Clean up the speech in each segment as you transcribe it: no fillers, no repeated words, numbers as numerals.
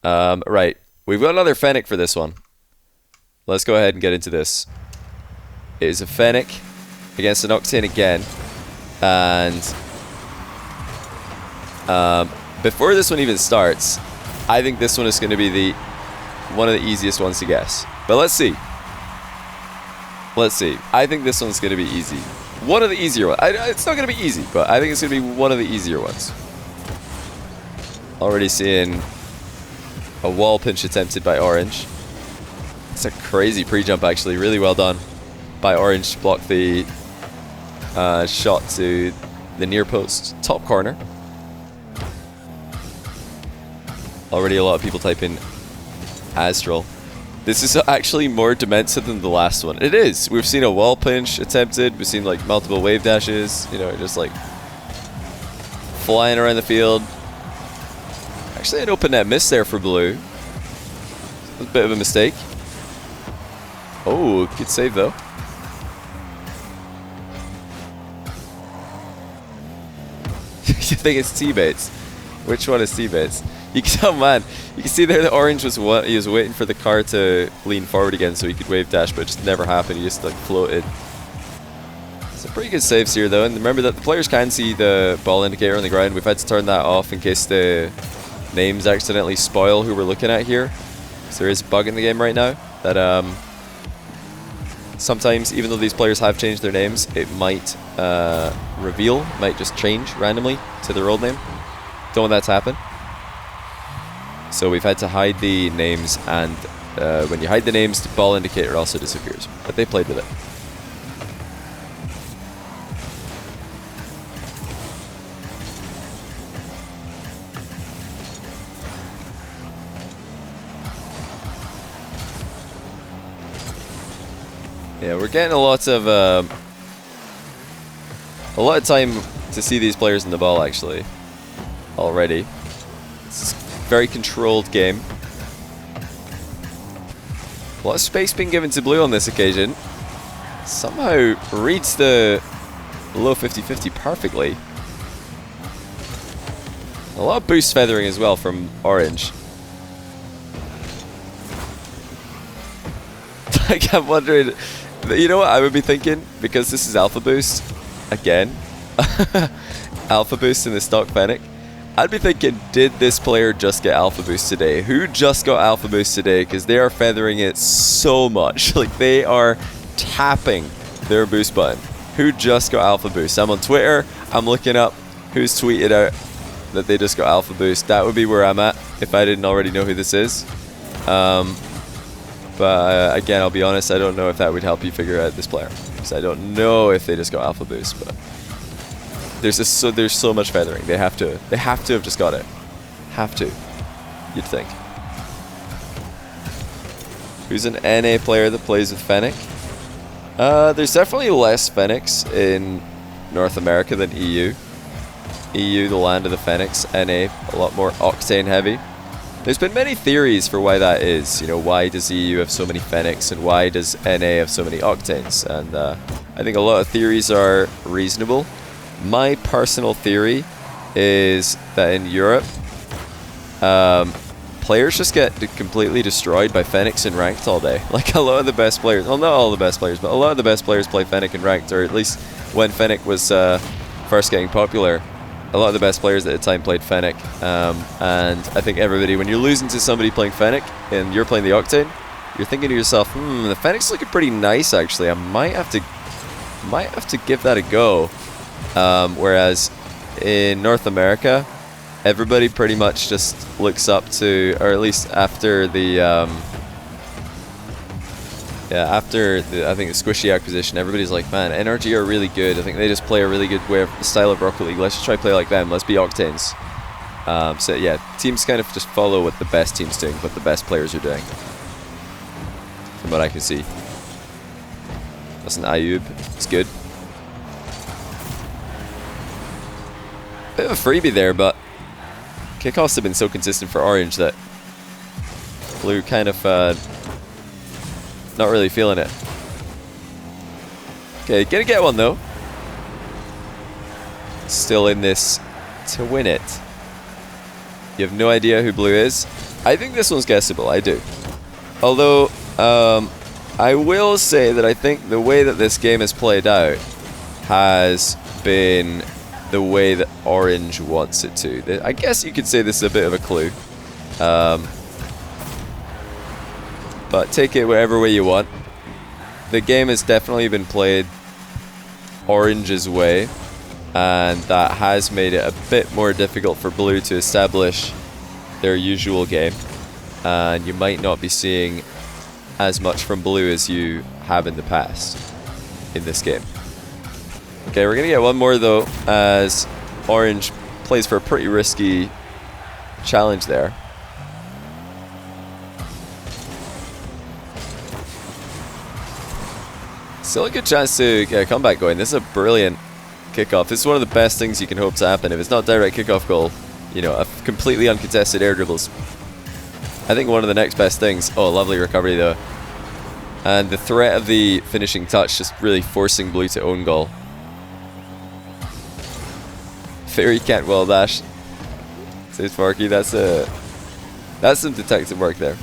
Right. We've got another Fennec for this one. Let's go ahead and get into this. It is a Fennec against an Octane again. And before this one even starts, I think this one is going to be one of the easiest ones to guess. But let's see. Let's see. I think this one's going to be easy. One of the easier ones. It's not going to be easy, but I think it's going to be one of the easier ones. Already seeing a wall pinch attempted by Orange. It's a crazy pre-jump, actually. Really well done by Orange to block the shot to the near post top corner. Already a lot of people typing Astral. This is actually more Dementia than the last one. It is. We've seen a wall pinch attempted. We've seen like multiple wave dashes. You know, just like flying around the field. Actually, an open net miss there for Blue. A bit of a mistake. Oh, good save though. You think it's T-Bates? Which one is T-Bates? You can tell, man. You can see there the Orange was he was waiting for the car to lean forward again so he could wave dash, but it just never happened. He just like floated. Some pretty good saves here though, and remember that the players can see the ball indicator on the ground. We've had to turn that off in case the names accidentally spoil who we're looking at here. So there is a bug in the game right now that sometimes, even though these players have changed their names, it might reveal, might just change randomly to their old name. Don't want that to happen. So we've had to hide the names, and when you hide the names, the ball indicator also disappears. But they played with it. Yeah, we're getting a lot of time to see these players in the ball actually already. It's a very controlled game. A lot of space being given to Blue on this occasion. Somehow reads the low 50-50 perfectly. A lot of boost feathering as well from Orange. Like, I'm wondering, you know what I would be thinking? Because this is Alpha Boost, again, Alpha Boost in the stock Fennec. I'd be thinking, did this player just get Alpha Boost today? Who just got Alpha Boost today? Because they are feathering it so much. Like, they are tapping their boost button. Who just got Alpha Boost? I'm on Twitter. I'm looking up who's tweeted out that they just got Alpha Boost. That would be where I'm at if I didn't already know who this is. But again, I'll be honest, I don't know if that would help you figure out this player. Because I don't know if they just got Alpha Boost, but there's so much feathering. They have to have just got it. Have to, you'd think. Who's an NA player that plays with Fennec? There's definitely less Fennecs in North America than EU. EU, the land of the Fennecs. NA, a lot more Octane heavy. There's been many theories for why that is. You know, why does EU have so many Fennecs and why does NA have so many Octanes? And I think a lot of theories are reasonable. My personal theory is that in Europe, players just get completely destroyed by Fennecs in ranked all day. Like, a lot of the best players, well, not all the best players, but a lot of the best players play Fennec in ranked, or at least when Fennec was first getting popular. A lot of the best players at the time played Fennec, and I think everybody, when you're losing to somebody playing Fennec and you're playing the Octane, you're thinking to yourself, the Fennec's looking pretty nice actually. I might have to give that a go. Whereas in North America, everybody pretty much just looks up to, or at least after the I think the Squishy acquisition, everybody's like, man, NRG are really good. I think they just play a really good style of Rocket League. Let's just try to play like them. Let's be Octanes. So yeah, teams kind of just follow what the best team's doing, what the best players are doing. From what I can see. That's an Ayub. It's good. Bit of a freebie there, but kickoffs have been so consistent for Orange that Blue kind of not really feeling it. Okay, gonna get one though. Still in this to win it. You have no idea who blue is? I think this one's guessable, I do. Although, I will say that I think the way that this game has played out has been the way that orange wants it to. I guess you could say this is a bit of a clue. But take it whatever way you want. The game has definitely been played orange's way, and that has made it a bit more difficult for blue to establish their usual game. And you might not be seeing as much from blue as you have in the past in this game. Okay, we're gonna get one more though, as orange plays for a pretty risky challenge there. Still a good chance to get a comeback going. This is a brilliant kickoff. This is one of the best things you can hope to happen. If it's not direct kickoff goal, you know, a completely uncontested air dribbles. I think one of the next best things. Oh, lovely recovery though. And the threat of the finishing touch just really forcing blue to own goal. Fairy can't well dash. Says Sparky. That's some detective work there.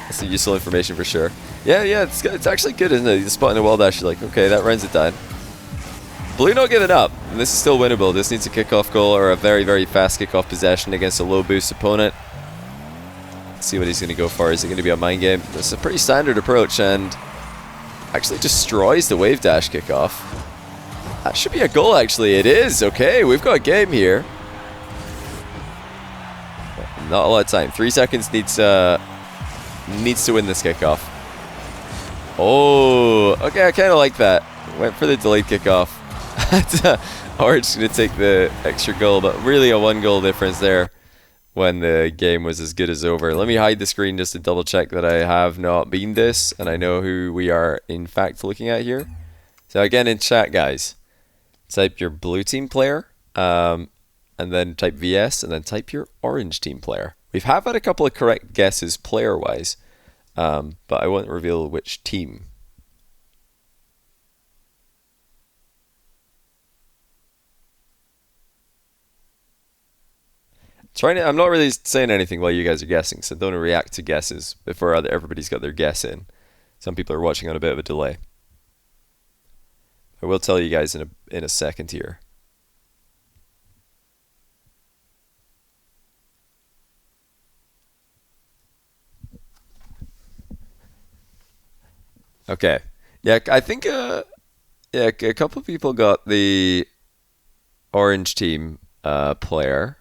That's some useful information for sure. Yeah, it's actually good, isn't it? You're spotting a wall dash, you're like, okay, that rounds it down. Blue not giving up, and this is still winnable. This needs a kickoff goal or a very, very fast kickoff possession against a low boost opponent. Let's see what he's going to go for. Is it going to be a mind game? It's a pretty standard approach, and actually destroys the wave dash kickoff. That should be a goal, actually. It is. Okay, we've got a game here. Not a lot of time. 3 seconds needs to win this kickoff. Oh, okay, I kind of like that. Went for the delayed kickoff. Orange going to take the extra goal, but really a 1 goal difference there when the game was as good as over. Let me hide the screen just to double check that I have not been this, and I know who we are in fact looking at here. So again, in chat, guys, type your blue team player, and then type VS, and then type your orange team player. We have had a couple of correct guesses player-wise, but I won't reveal which team. I'm not really saying anything while you guys are guessing, so don't react to guesses before everybody's got their guess in. Some people are watching on a bit of a delay. I will tell you guys in a second here. Okay. Yeah, I think yeah, a couple of people got the orange team player.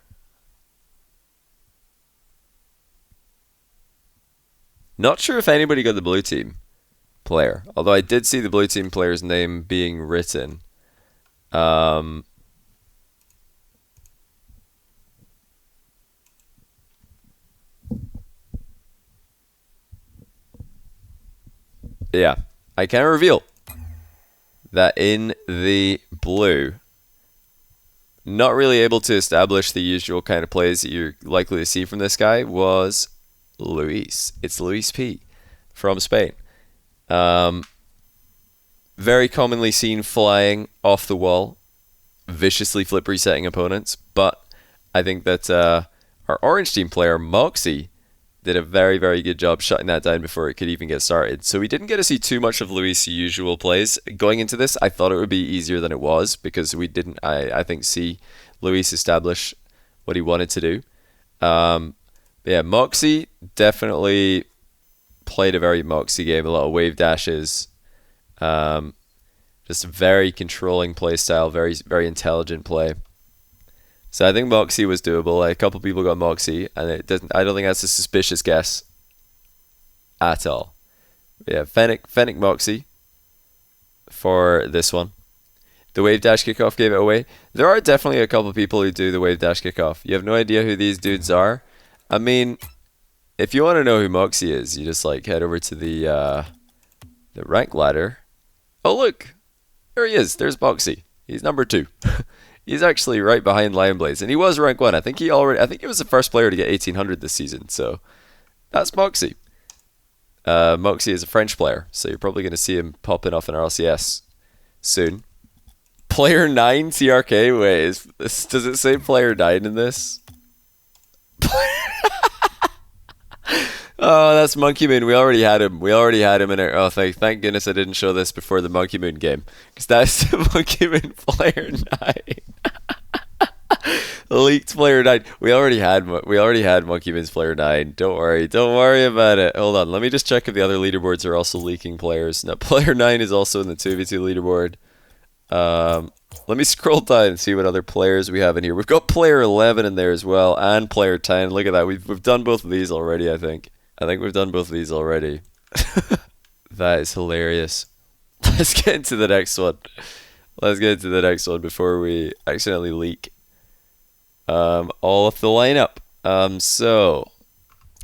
Not sure if anybody got the blue team player, although I did see the blue team player's name being written. Yeah, I can reveal that in the blue, not really able to establish the usual kind of plays that you're likely to see from this guy, was Luis. It's Luis P from Spain. Very commonly seen flying off the wall, viciously flip resetting opponents, but I think that our orange team player, Moxie, did a very, very good job shutting that down before it could even get started. So we didn't get to see too much of Luis' usual plays. Going into this, I thought it would be easier than it was because we didn't, I think, see Luis establish what he wanted to do. Yeah, Moxie definitely played a very Moxie game. A lot of wave dashes. Just a very controlling play style. Very, very intelligent play. So I think Moxie was doable. A couple people got Moxie, and it doesn't. I don't think that's a suspicious guess at all. Yeah, Fennec Moxie for this one. The wave dash kickoff gave it away. There are definitely a couple people who do the wave dash kickoff. You have no idea who these dudes are. I mean, if you want to know who Moxie is, you just like head over to the rank ladder. Oh look, there he is. There's Moxie. He's number 2. He's actually right behind Lionblaze, and he was rank 1. I think he was the first player to get 1800 this season. So that's Moxie. Moxie is a French player, so you're probably going to see him popping off in RLCS soon. Player 9 TRK. Wait, does it say player 9 in this? Oh, that's Monkey Moon. We already had him. We already had him in our. Oh, thank goodness I didn't show this before the Monkey Moon game, because that's the Monkey Moon player 9. Leaked player 9. We already had Monkey Moon's player 9. Don't worry about it. Hold on, let me just check if the other leaderboards are also leaking players. Now, player 9 is also in the 2v2 leaderboard. Let me scroll down and see what other players we have in here. We've got player 11 in there as well, and player 10. Look at that. We've done both of these already, I think. We've done both of these already. That is hilarious. Let's get into the next one. Before we accidentally leak all of the lineup. So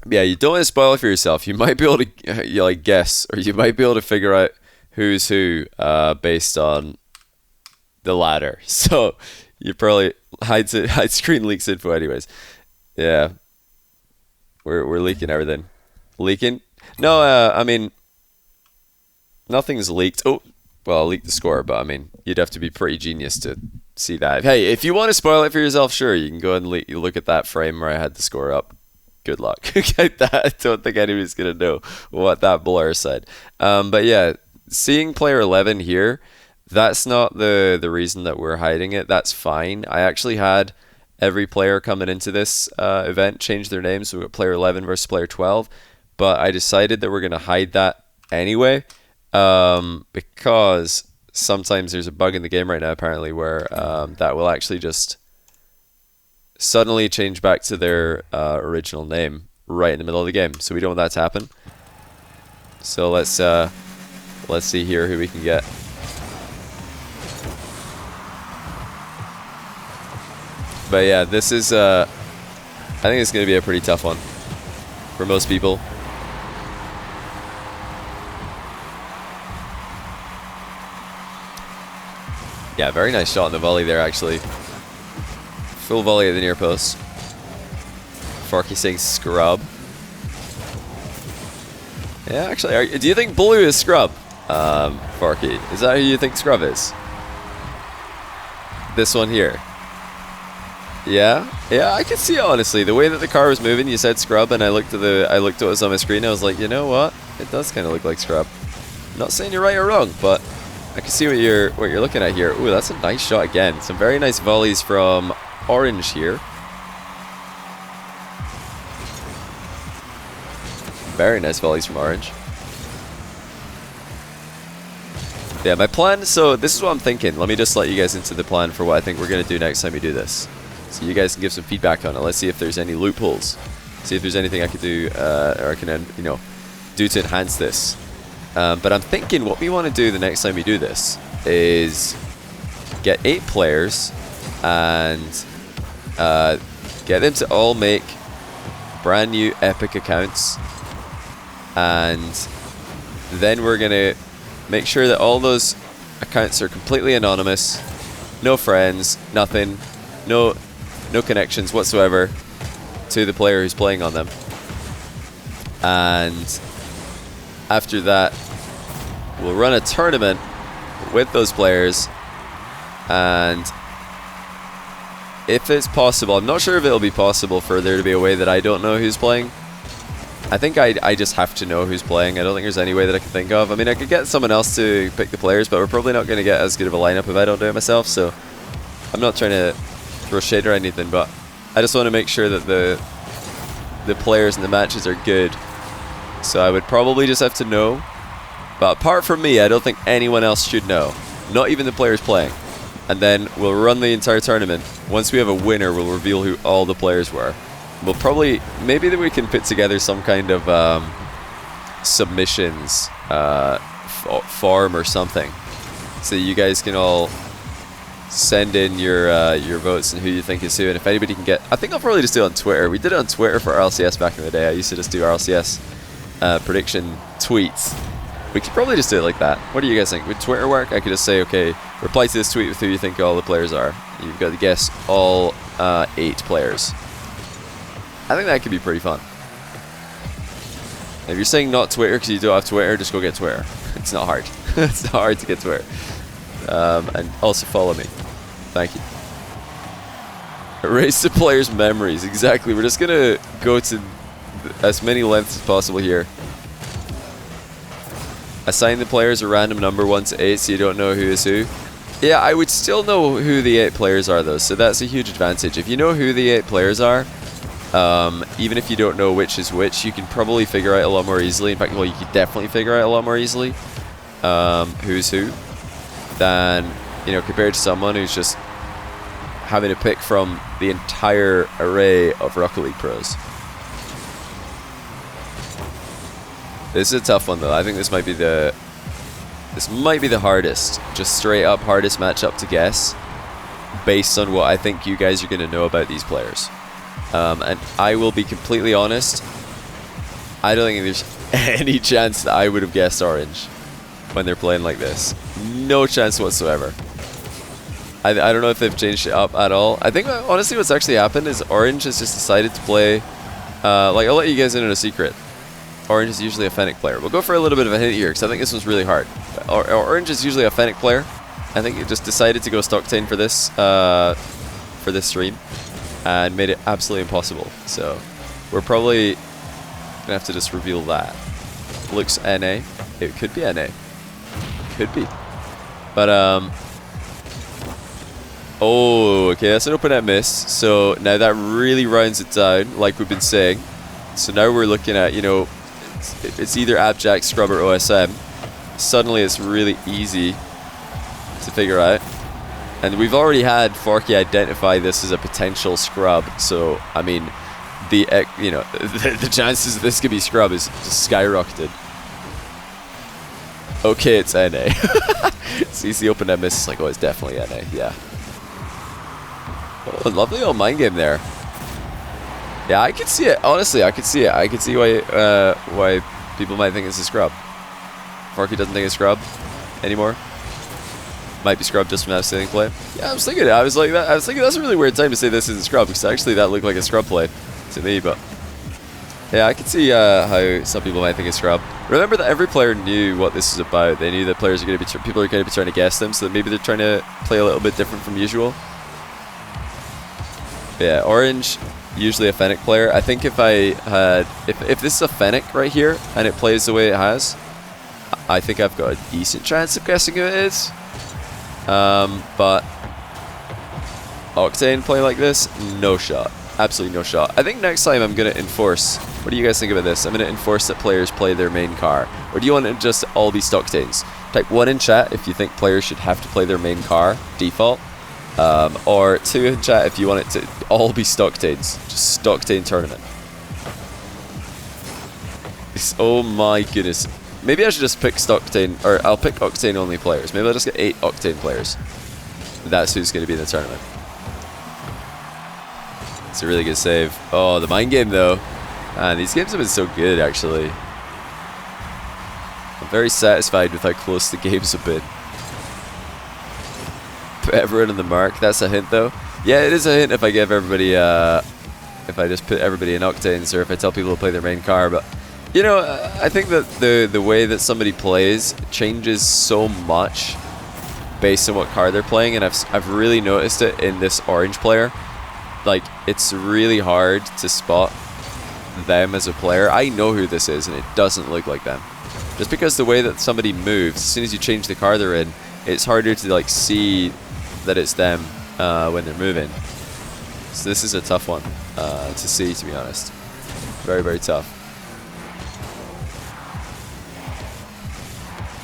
yeah, you don't want to spoil it for yourself. You might be able to guess, or you might be able to figure out who's who based on the ladder. So you probably hide screen leaks info anyways. Yeah, we're leaking everything. Leaking? No, I mean, nothing's leaked. Oh, well, I'll leak the score, but I mean, you'd have to be pretty genius to see that. Hey, if you want to spoil it for yourself, sure, you can go and look at that frame where I had the score up. Good luck. Get that. I don't think anybody's gonna know what that blur said. But yeah, seeing player 11 here, that's not the reason that we're hiding it. That's fine. I actually had every player coming into this event change their names. So we got player 11 versus player 12. But I decided that we're going to hide that anyway, because sometimes there's a bug in the game right now, apparently, where that will actually just suddenly change back to their original name right in the middle of the game. So we don't want that to happen. So let's see here who we can get. But yeah, this is I think it's going to be a pretty tough one for most people. Yeah, very nice shot on the volley there, actually. Full volley at the near post. Forky saying scrub. Yeah, actually, do you think blue is scrub, Forky? Is that who you think scrub is? This one here. Yeah, I can see it, honestly. The way that the car was moving, you said scrub, and I looked at what was on my screen. I was like, you know what? It does kind of look like scrub. I'm not saying you're right or wrong, but I can see what you're looking at here. Ooh, that's a nice shot again. Some very nice volleys from Orange here. Very nice volleys from Orange. Yeah, my plan, so this is what I'm thinking. Let me just let you guys into the plan for what I think we're going to do next time we do this. So you guys can give some feedback on it. Let's see if there's any loopholes. See if there's anything I could do, or I can, do to enhance this. But I'm thinking what we want to do the next time we do this is get 8 players and get them to all make brand new epic accounts, and then we're gonna make sure that all those accounts are completely anonymous, no friends, nothing, no connections whatsoever to the player who's playing on them. And after that, we'll run a tournament with those players, and if it's possible, I'm not sure if it'll be possible for there to be a way that I don't know who's playing. I think I just have to know who's playing. I don't think there's any way that I can think of. I mean, I could get someone else to pick the players, but we're probably not going to get as good of a lineup if I don't do it myself, so I'm not trying to throw shade or anything, but I just want to make sure that the players and the matches are good. So I would probably just have to know. But apart from me, I don't think anyone else should know. Not even the players playing. And then we'll run the entire tournament. Once we have a winner, we'll reveal who all the players were. We'll probably, maybe that we can put together some kind of submissions form or something. So you guys can all send in your votes and who you think is who. And if anybody can get, I think I'll probably just do it on Twitter. We did it on Twitter for RLCS back in the day. I used to just do RLCS prediction tweets. We could probably just do it like that. What do you guys think? Would Twitter work? I could just say, okay, reply to this tweet with who you think all the players are. You've got to guess all 8 players. I think that could be pretty fun. If you're saying not Twitter because you don't have Twitter, just go get Twitter. It's not hard. It's not hard to get Twitter. And also follow me. Thank you. Erase the player's memories. Exactly. We're just gonna go to as many lengths as possible here. Assign the players a random number 1 to 8 so you don't know who is who. Yeah, I would still know who the 8 players are though, so that's a huge advantage. If you know who the 8 players are, even if you don't know which is which, you can probably figure out a lot more easily. In fact, well, you could definitely figure out a lot more easily who's who than, you know, compared to someone who's just having to pick from the entire array of Rocket League pros. This is a tough one though. I think this might be the hardest, just straight up hardest matchup to guess based on what I think you guys are going to know about these players. And I will be completely honest, I don't think there's any chance that I would have guessed Orange when they're playing like this. No chance whatsoever. I don't know if they've changed it up at all. I think honestly what's actually happened is Orange has just decided to play, like I'll let you guys in on a secret. Orange is usually a Fennec player. We'll go for a little bit of a hint here because I think this one's really hard. Orange is usually a Fennec player. I think it just decided to go Stocktain for this stream and made it absolutely impossible. So we're probably gonna have to just reveal that. Looks NA. It could be NA. Could be. But oh, okay, that's an open net miss. So now that really rounds it down, like we've been saying. So now we're looking at, you know, it's either Abjact, Scrub, or OSM. Suddenly it's really easy to figure out. And we've already had Forky identify this as a potential Scrub. So, I mean, the chances that this could be Scrub is just skyrocketed. Okay, it's NA. So you see open net miss, it's like, oh, it's definitely NA, yeah. Oh, lovely old mind game there. Yeah, I could see it. Honestly, I could see it. I could see why people might think it's a Scrub. Forky doesn't think it's Scrub anymore. Might be Scrub just from that sitting play. Yeah, I was thinking that's a really weird time to say this isn't Scrub because actually that looked like a Scrub play to me. But yeah, I can see how some people might think it's Scrub. Remember that every player knew what this is about. They knew that players are going to be people are going to be trying to guess them, so that maybe they're trying to play a little bit different from usual. Yeah, Orange, usually a Fennec player. I think if if this is a Fennec right here and it plays the way it has, I think I've got a decent chance of guessing who it is. But Octane play like this, no shot. Absolutely no shot. I think next time I'm going to enforce, what do you guys think about this? I'm going to enforce that players play their main car. Or do you want it to just all be Stocktanes? Type 1 in chat if you think players should have to play their main car, default. Or 2 in chat if you want it to all be Stocktanes. Just Stocktane tournament. Oh my goodness. Maybe I should just pick Stocktain, or I'll pick Octane only players. Maybe I'll just get 8 Octane players. That's who's going to be in the tournament. It's a really good save. Oh, the mind game though. Man, these games have been so good actually. I'm very satisfied with how close the games have been. Put everyone on the mark. That's a hint though. Yeah, it is a hint if I give everybody, if I just put everybody in Octanes, or if I tell people to play their main car. But you know, I think that the way that somebody plays changes so much based on what car they're playing, and I've really noticed it in this Orange player. Like, it's really hard to spot them as a player. I know who this is, and it doesn't look like them. Just because the way that somebody moves, as soon as you change the car they're in, it's harder to like see that it's them when they're moving. So this is a tough one to see, to be honest. Very, very tough.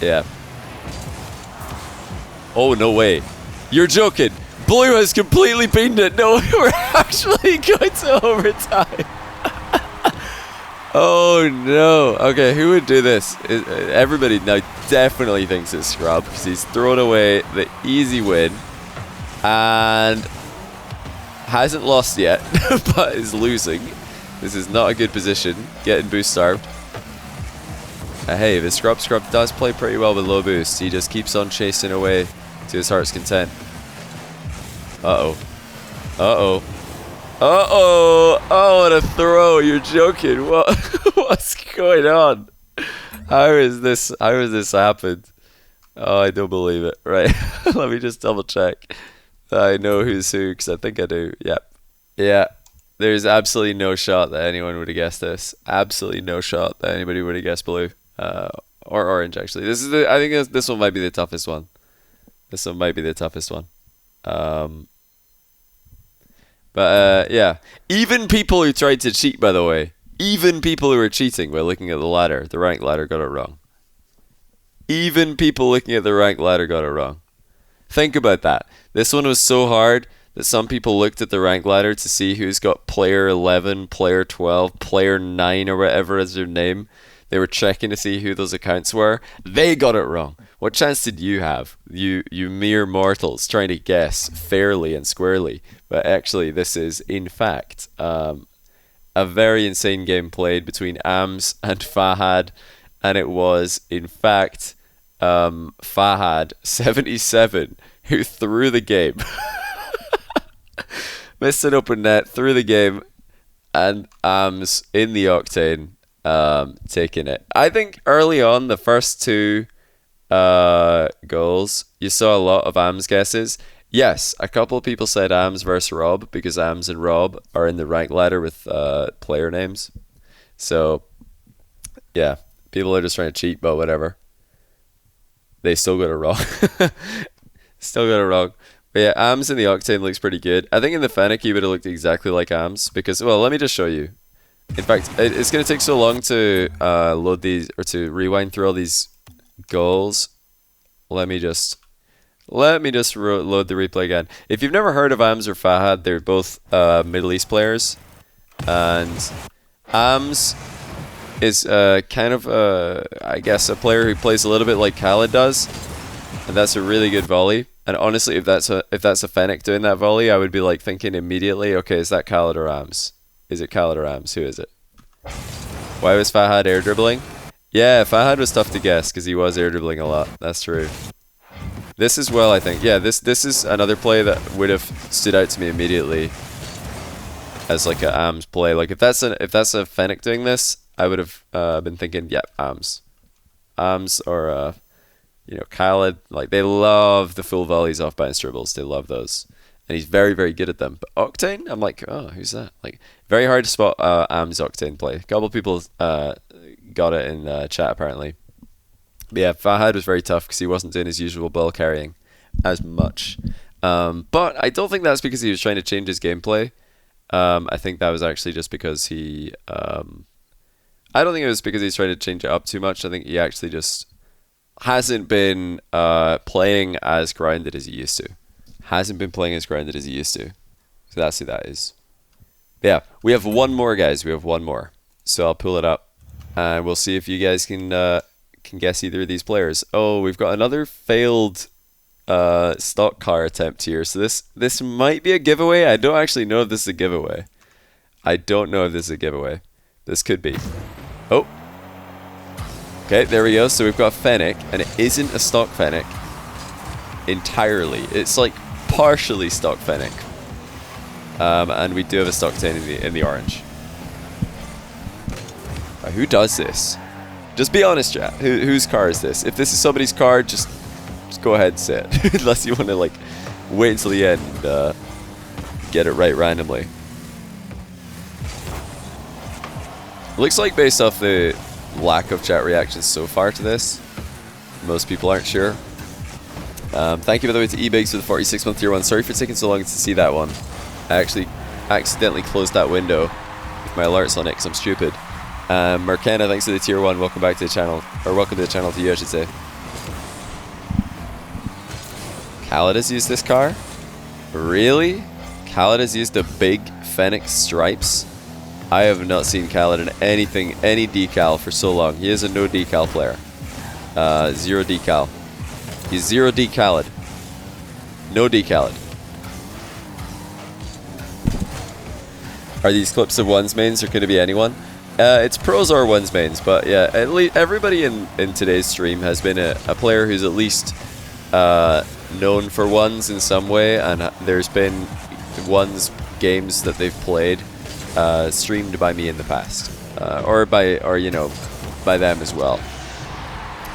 Yeah. Oh, no way. You're joking. Blue has completely beaten it. No, we're actually going to overtime. Oh, no. Okay, who would do this? Everybody now definitely thinks it's Scrub because he's thrown away the easy win and hasn't lost yet, but is losing. This is not a good position. Getting boost starved. Hey, the Scrub does play pretty well with low boost. He just keeps on chasing away to his heart's content. Uh-oh. Uh-oh. Uh-oh. Oh, what a throw. You're joking. What? What's going on? How is this happened? Oh, I don't believe it. Right. Let me just double check that I know who's who, because I think I do. Yep. Yeah, there's absolutely no shot that anyone would have guessed this. Absolutely no shot that anybody would have guessed blue. Or orange, actually. I think this one might be the toughest one. This one might be the toughest one. Yeah. Even people who tried to cheat, by the way, even people who were cheating by looking at the ladder, the rank ladder, got it wrong. Even people looking at the rank ladder got it wrong. Think about that. This one was so hard that some people looked at the rank ladder to see who's got player 11, player 12, player 9 or whatever is their name. They were checking to see who those accounts were. They got it wrong. What chance did you have? You mere mortals trying to guess fairly and squarely. But actually, this is, in fact, a very insane game played between Ams and Fahad. And it was, in fact, Fahad77 who threw the game. Missed an open net, threw the game, and Ams in the Octane taking it. I think early on, the first two goals, you saw a lot of Ams guesses. Yes, a couple of people said Ams versus Rob because Ams and Rob are in the rank ladder with player names. So, yeah, people are just trying to cheat, but whatever. They still got it wrong. Still got it wrong. But yeah, Ams in the Octane looks pretty good. I think in the Fennec he would have looked exactly like Ams because, well, let me just show you. In fact, it's going to take so long to load these or to rewind through all these goals. Let me just load the replay again. If you've never heard of Ams or Fahad, they're both Middle East players, and Ams is kind of I guess a player who plays a little bit like Khaled does, and that's a really good volley. And honestly, if that's a Fennec doing that volley, I would be like thinking immediately, okay, is that Khaled or Ams? Is it Khaled or Ams? Who is it? Why was Fahad air dribbling? Yeah, Fahad was tough to guess because he was air dribbling a lot. That's true. This as well, I think. Yeah, this is another play that would have stood out to me immediately as like a Ams play. Like if that's a Fennec doing this, I would have been thinking, yeah, Ams or Khaled. Like they love the full volleys off bounce dribbles. They love those. And he's very, very good at them. But Octane, I'm like, oh, who's that? Like, very hard to spot Am's Octane play. A couple of people got it in chat, apparently. But yeah, Fahad was very tough because he wasn't doing his usual ball carrying as much. But I don't think that's because he was trying to change his gameplay. I think that was actually just because he... I don't think it was because he's trying to change it up too much. I think he actually just hasn't been playing as grounded as he used to. Hasn't been playing as grounded as he used to. So that's who that is. But yeah, we have one more, guys. We have one more. So I'll pull it up. And we'll see if you guys can guess either of these players. Oh, we've got another failed stock car attempt here. So this might be a giveaway. I don't actually know if this is a giveaway. This could be. Oh. Okay, there we go. So we've got Fennec, and it isn't a stock Fennec entirely. It's like partially stock Fennec. And we do have a stock 10 in the orange. Who does this? Just be honest, chat. Whose car is this? If this is somebody's car, just go ahead and say it. Unless you want to like wait until the end and get it right randomly. Looks like based off the lack of chat reactions so far to this, most people aren't sure. Thank you, by the way, to eBigs for the 46-month tier 1. Sorry for taking so long to see that one. I actually accidentally closed that window with my alerts on it because I'm stupid. Merkenna, thanks for the tier 1. Welcome back to the channel. Or welcome to the channel to you, I should say. Khaled has used this car? Really? Khaled has used the big Fennec stripes? I have not seen Khaled in any decal for so long. He is a no decal player. Zero decal. He's zero decaled. No decaled. Are these clips of ones mains or could it be anyone? It's pros or ones mains, but yeah, at least everybody in today's stream has been a player who's at least known for ones in some way, and there's been ones games that they've played streamed by me in the past, or by them as well.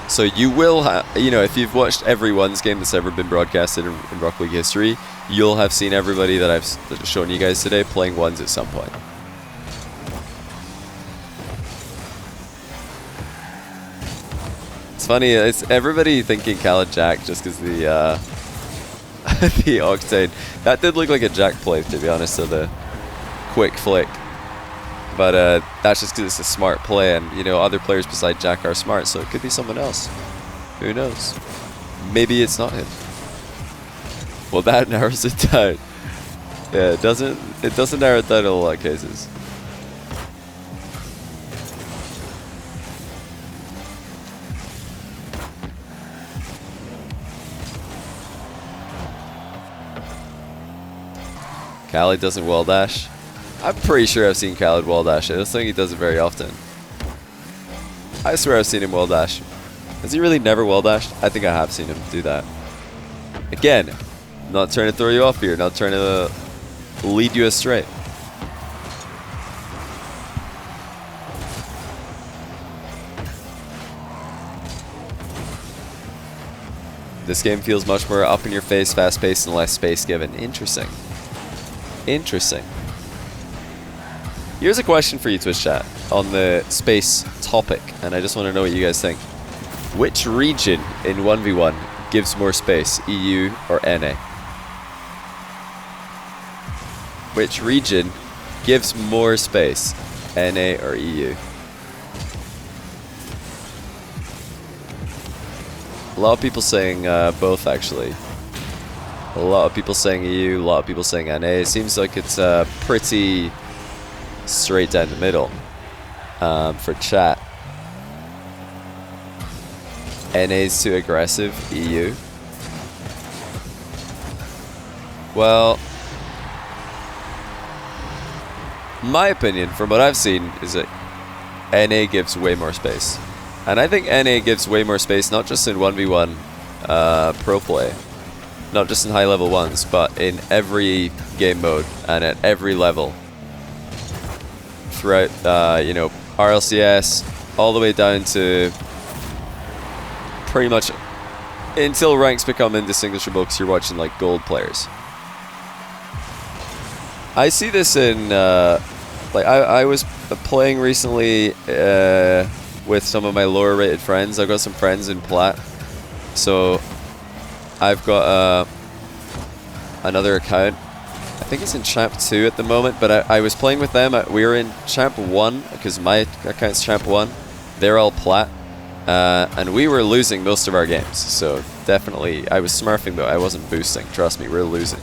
So you will have, you know, if you've watched every ones game that's ever been broadcasted in Rocket League history, you'll have seen everybody that I've shown you guys today playing ones at some point. It's funny, it's everybody thinking Khaled Jack just because the the Octane. That did look like a Jack play, to be honest, so the quick flick. But that's just because it's a smart play, and you know, other players beside Jack are smart, so it could be someone else. Who knows? Maybe it's not him. Well, that narrows it down. Yeah, it doesn't narrow it down in a lot of cases. Khaled doesn't wall dash. I'm pretty sure I've seen Khaled wall dash. I don't think he does it very often. I swear I've seen him wall dash. Has he really never wall dashed? I think I have seen him do that. Again, not trying to throw you off here, not trying to lead you astray. This game feels much more up in your face, fast paced, and less space given. Interesting. Interesting. Here's a question for you, Twitch chat, on the space topic, and I just want to know what you guys think. Which region in 1v1 gives more space, EU or NA? Which region gives more space, NA or EU? A lot of people saying both, actually. A lot of people saying EU, a lot of people saying NA. It seems like it's pretty straight down the middle for chat. NA's too aggressive, EU. Well, my opinion, from what I've seen, is that NA gives way more space. And I think NA gives way more space, not just in 1v1 pro play, not just in high level ones, but in every game mode and at every level. Throughout, you know, RLCS, all the way down to pretty much until ranks become indistinguishable because you're watching like gold players. I see this in, like I was playing recently with some of my lower rated friends. I've got some friends in Plat. So I've got another account. I think it's in Champ 2 at the moment, but I was playing with them. We were in Champ 1 because my account's Champ 1. They're all Plat. And we were losing most of our games. So definitely, I was smurfing though. I wasn't boosting. Trust me, we're losing.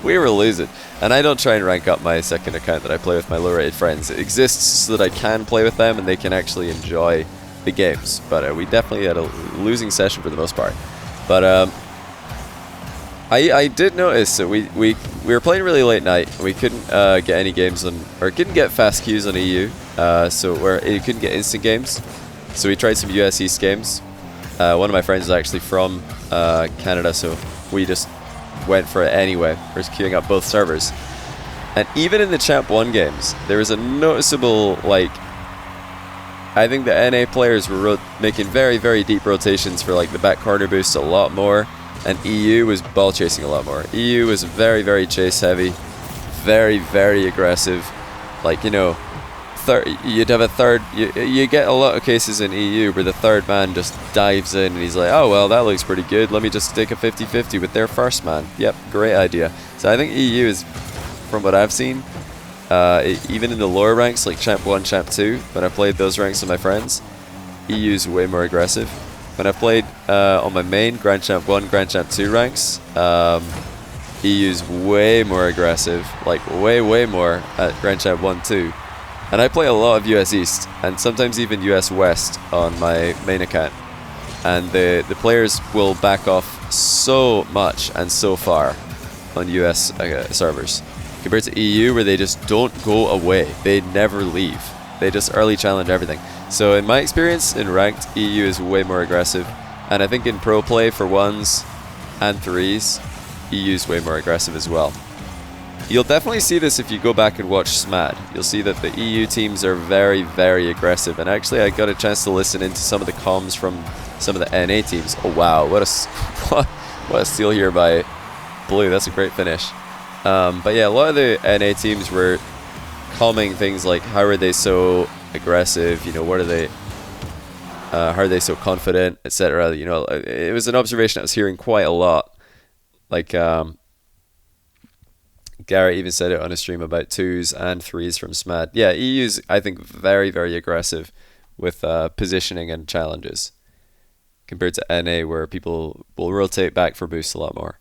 We were losing. And I don't try and rank up my second account that I play with my low rated friends. It exists so that I can play with them and they can actually enjoy the games. But we definitely had a losing session for the most part. But I did notice that we were playing really late night. We couldn't get any games on, or couldn't get fast queues on EU. So you couldn't get instant games. So we tried some US East games. One of my friends is actually from Canada, so we just went for it anyway. We're just queuing up both servers. And even in the Champ 1 games, there was a noticeable, like, I think the NA players were making very, very deep rotations for like the back corner boosts a lot more. And EU was ball chasing a lot more. EU was very, very chase heavy. Very, very aggressive. Like, you know, you'd have a third, you get a lot of cases in EU where the third man just dives in and he's like, oh well, that looks pretty good, let me just take a 50-50 with their first man. Yep, great idea. So I think EU is, from what I've seen, even in the lower ranks like Champ 1, Champ 2, when I played those ranks with my friends, EU's way more aggressive. When I played on my main Grand Champ 1, Grand Champ 2 ranks, EU's way more aggressive, like way more at Grand Champ 1, 2. And I play a lot of US East, and sometimes even US West on my main account. And the players will back off so much and so far on US servers. Compared to EU, where they just don't go away. They never leave. They just early challenge everything. So in my experience, in ranked, EU is way more aggressive. And I think in pro play for 1s and 3s, EU is way more aggressive as well. You'll definitely see this if you go back and watch SMAD. You'll see that the EU teams are very, very aggressive. And actually, I got a chance to listen into some of the comms from some of the NA teams. Oh, wow. What a steal here by Blue. That's a great finish. But yeah, a lot of the NA teams were calming things like, how are they so aggressive? You know, what are they... how are they so confident, etc. You know, it was an observation I was hearing quite a lot. Like, Garrett even said it on a stream about 2s and 3s from SMAD. Yeah, EU's, I think, very, very aggressive with positioning and challenges compared to NA, where people will rotate back for boosts a lot more.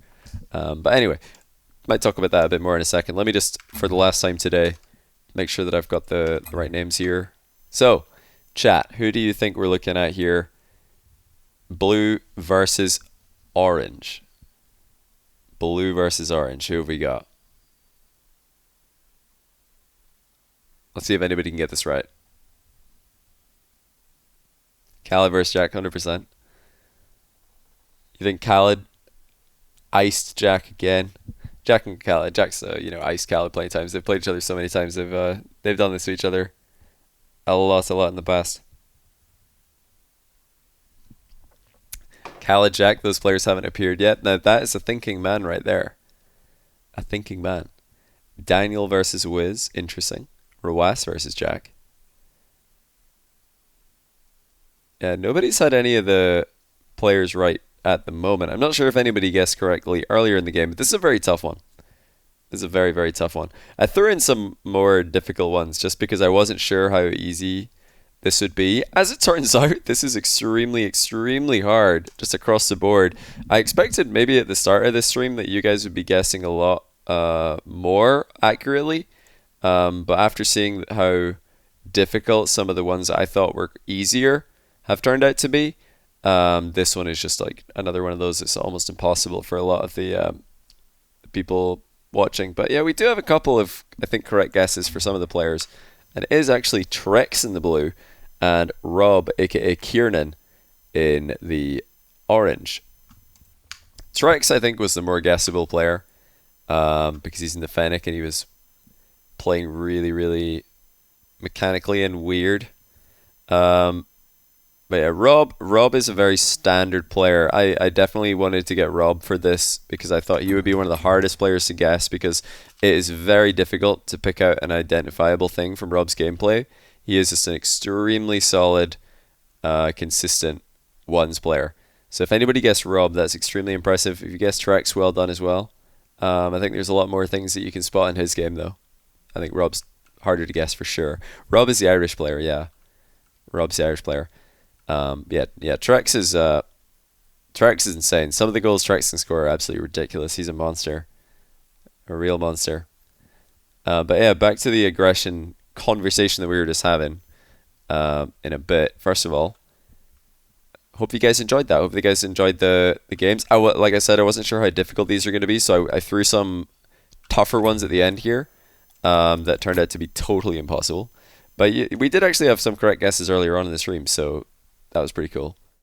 But anyway, might talk about that a bit more in a second. Let me just, for the last time today, make sure that I've got the right names here. So, chat, who do you think we're looking at here? Blue versus orange. Blue versus orange. Who have we got? Let's see if anybody can get this right. Khaled versus Jack, 100%. You think Khaled iced Jack again? Jack and Khaled. Jack's, iced Khaled plenty of times. They've played each other so many times. They've done this to each other a lot in the past. Khaled, Jack, those players haven't appeared yet. Now, that is a thinking man right there. A thinking man. Daniel versus Wiz. Interesting. Rawas versus Jack. Yeah, nobody's had any of the players right at the moment. I'm not sure if anybody guessed correctly earlier in the game, but this is a very tough one. This is a very, very tough one. I threw in some more difficult ones just because I wasn't sure how easy this would be. As it turns out, this is extremely, extremely hard just across the board. I expected maybe at the start of this stream that you guys would be guessing a lot more accurately. But after seeing how difficult some of the ones I thought were easier have turned out to be, this one is just like another one of those that's almost impossible for a lot of the people watching. But yeah, we do have a couple of, I think, correct guesses for some of the players. And it is actually Trex in the blue and Rob, aka Kiernan, in the orange. Trex, I think, was the more guessable player because he's in the Fennec and he was playing really, really mechanically and weird. But yeah, Rob is a very standard player. I definitely wanted to get Rob for this because I thought he would be one of the hardest players to guess because it is very difficult to pick out an identifiable thing from Rob's gameplay. He is just an extremely solid, consistent ones player. So if anybody guessed Rob, that's extremely impressive. If you guessed Trex, well done as well. I think there's a lot more things that you can spot in his game though. I think Rob's harder to guess for sure. Rob is the Irish player, yeah. Rob's the Irish player. Trex is insane. Some of the goals Trex can score are absolutely ridiculous. He's a monster. A real monster. But yeah, back to the aggression conversation that we were just having in a bit. First of all, hope you guys enjoyed that. Hope you guys enjoyed the games. Like I said, I wasn't sure how difficult these are going to be, so I threw some tougher ones at the end here that turned out to be totally impossible. But we did actually have some correct guesses earlier on in the stream, so that was pretty cool.